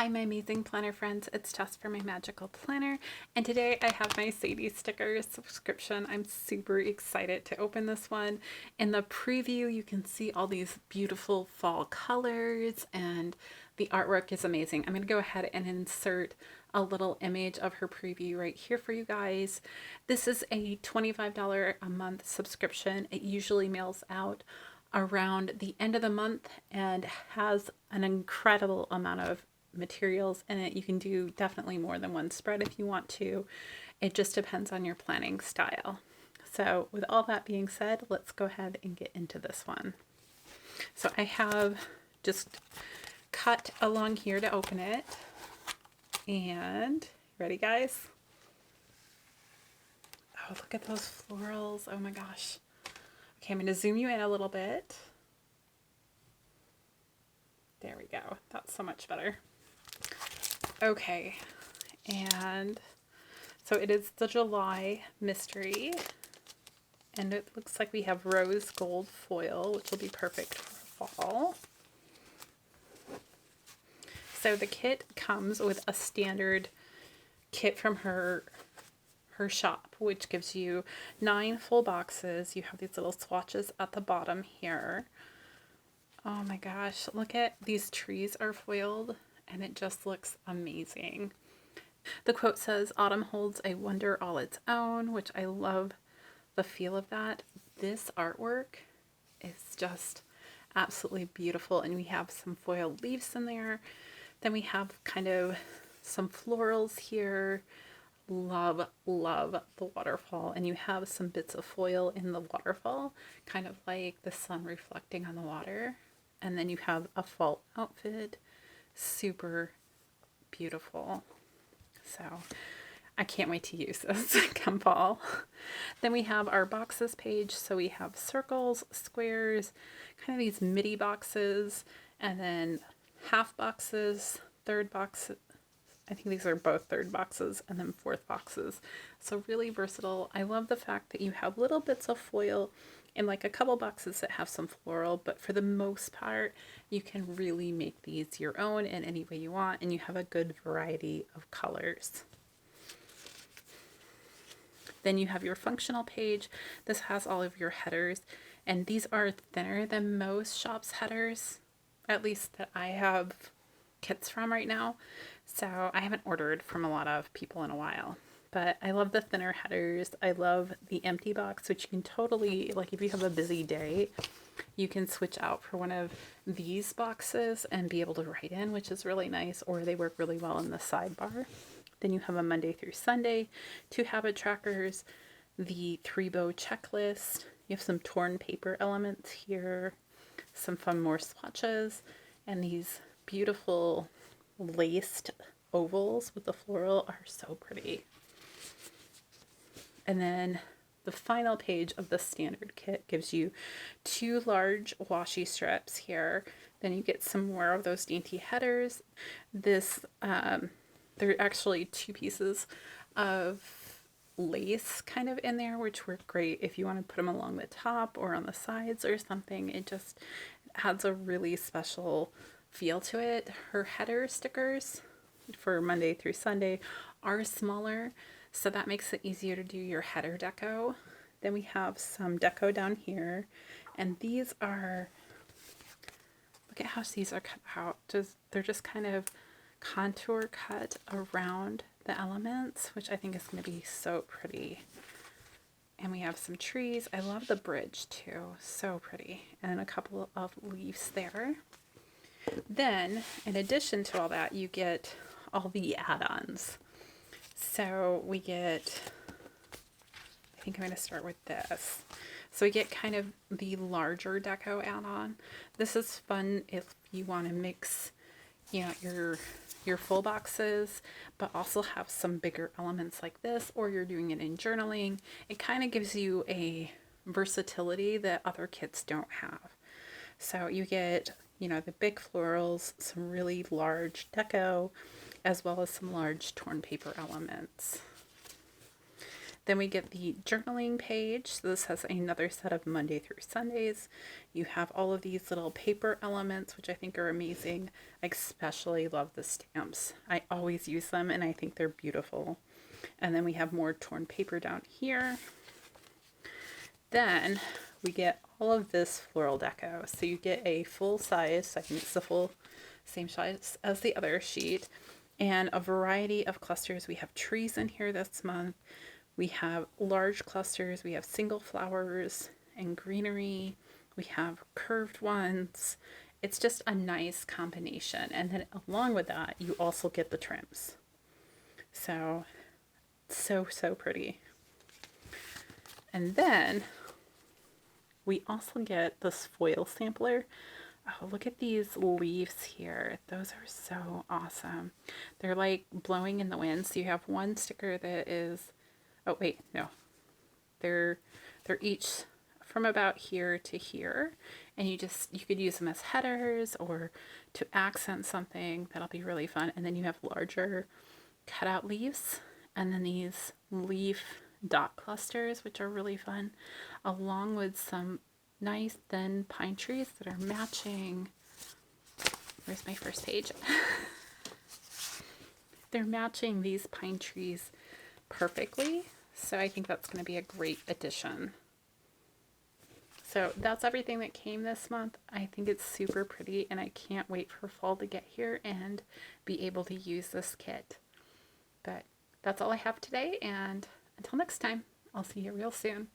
Hi my amazing planner friends, it's Tess for My Magical Planner, and today I have my Sadie stickers subscription. I'm super excited to open this one. In the preview you can see all these beautiful fall colors and the artwork is amazing. I'm going to go ahead and insert a little image of her preview right here for you guys. This is a $25 a month subscription. It usually mails out around the end of the month and has an incredible amount of materials in it. You can do definitely more than one spread if you want to. It just depends on your planning style. So with all that being said, let's go ahead and get into this one. So I have just cut along here to open it. And ready guys? Oh, look at those florals. Oh my gosh. Okay, I'm going to zoom you in a little bit. There we go. That's so much better. Okay, and so it is the July mystery, and it looks like we have rose gold foil, which will be perfect for fall. So the kit comes with a standard kit from her shop, which gives you 9 full boxes. You have these little swatches at the bottom here. Oh my gosh, look at these trees are foiled and it just looks amazing. The quote says, "Autumn holds a wonder all its own," which I love the feel of that. This artwork is just absolutely beautiful, and we have some foil leaves in there. Then we have kind of some florals here. Love, love the waterfall, and you have some bits of foil in the waterfall, kind of like the sun reflecting on the water. And then you have a fall outfit. Super beautiful. So I can't wait to use this come fall. Then we have our boxes page. So we have circles, squares, kind of these midi boxes, and then half boxes, third box. I think these are both third boxes, and then fourth boxes. So really versatile. I love the fact that you have little bits of foil in like a couple boxes that have some floral, but for the most part, you can really make these your own in any way you want, and you have a good variety of colors. Then you have your functional page. This has all of your headers, and these are thinner than most shops' headers, at least that I have kits from right now. So I haven't ordered from a lot of people in a while. But I love the thinner headers. I love the empty box, which you can totally, like if you have a busy day, you can switch out for one of these boxes and be able to write in, which is really nice, or they work really well in the sidebar. Then you have a Monday through Sunday, 2 habit trackers, the 3-bow checklist. You have some torn paper elements here, some fun more swatches, and these beautiful laced ovals with the floral are so pretty. And then the final page of the standard kit gives you 2 large washi strips here. Then you get some more of those dainty headers. This there are actually 2 pieces of lace kind of in there, which work great if you want to put them along the top or on the sides or something. It just adds a really special feel to it. Her header stickers for Monday through Sunday are smaller, so that makes it easier to do your header deco. Then we have some deco down here, and these are, look at how these are cut out. They're just kind of contour cut around the elements, which I think is going to be so pretty. And we have some trees. I love the bridge too, so pretty, and a couple of leaves there. Then, in addition to all that, you get all the add-ons. So we get, I think I'm going to start with this. So we get kind of the larger deco add-on. This is fun if you want to mix, you know, your full boxes, but also have some bigger elements like this, or you're doing it in journaling. It kind of gives you a versatility that other kits don't have. So you get, you know, the big florals, some really large deco, as well as some large torn paper elements. Then we get the journaling page. So this has another set of Monday through Sundays. You have all of these little paper elements, which I think are amazing. I especially love the stamps. I always use them and I think they're beautiful. And then we have more torn paper down here. Then we get all of this floral deco. So you get a full size, I think it's the full same size as the other sheet, and a variety of clusters. We have trees in here this month. We have large clusters, we have single flowers and greenery, we have curved ones. It's just a nice combination. And then along with that, you also get the trims. So pretty. And then we also get this foil sampler. Oh, look at these leaves here. Those are so awesome. They're like blowing in the wind. So you have one sticker that is, oh wait, no. They're each from about here to here. And you could use them as headers or to accent something. That'll be really fun. And then you have larger cutout leaves. And then these leaf dot clusters, which are really fun, along with some nice thin pine trees that are matching. Where's my first page? They're matching these pine trees perfectly. So I think that's going to be a great addition. So that's everything that came this month. I think it's super pretty and I can't wait for fall to get here and be able to use this kit. But that's all I have today, and until next time, I'll see you real soon.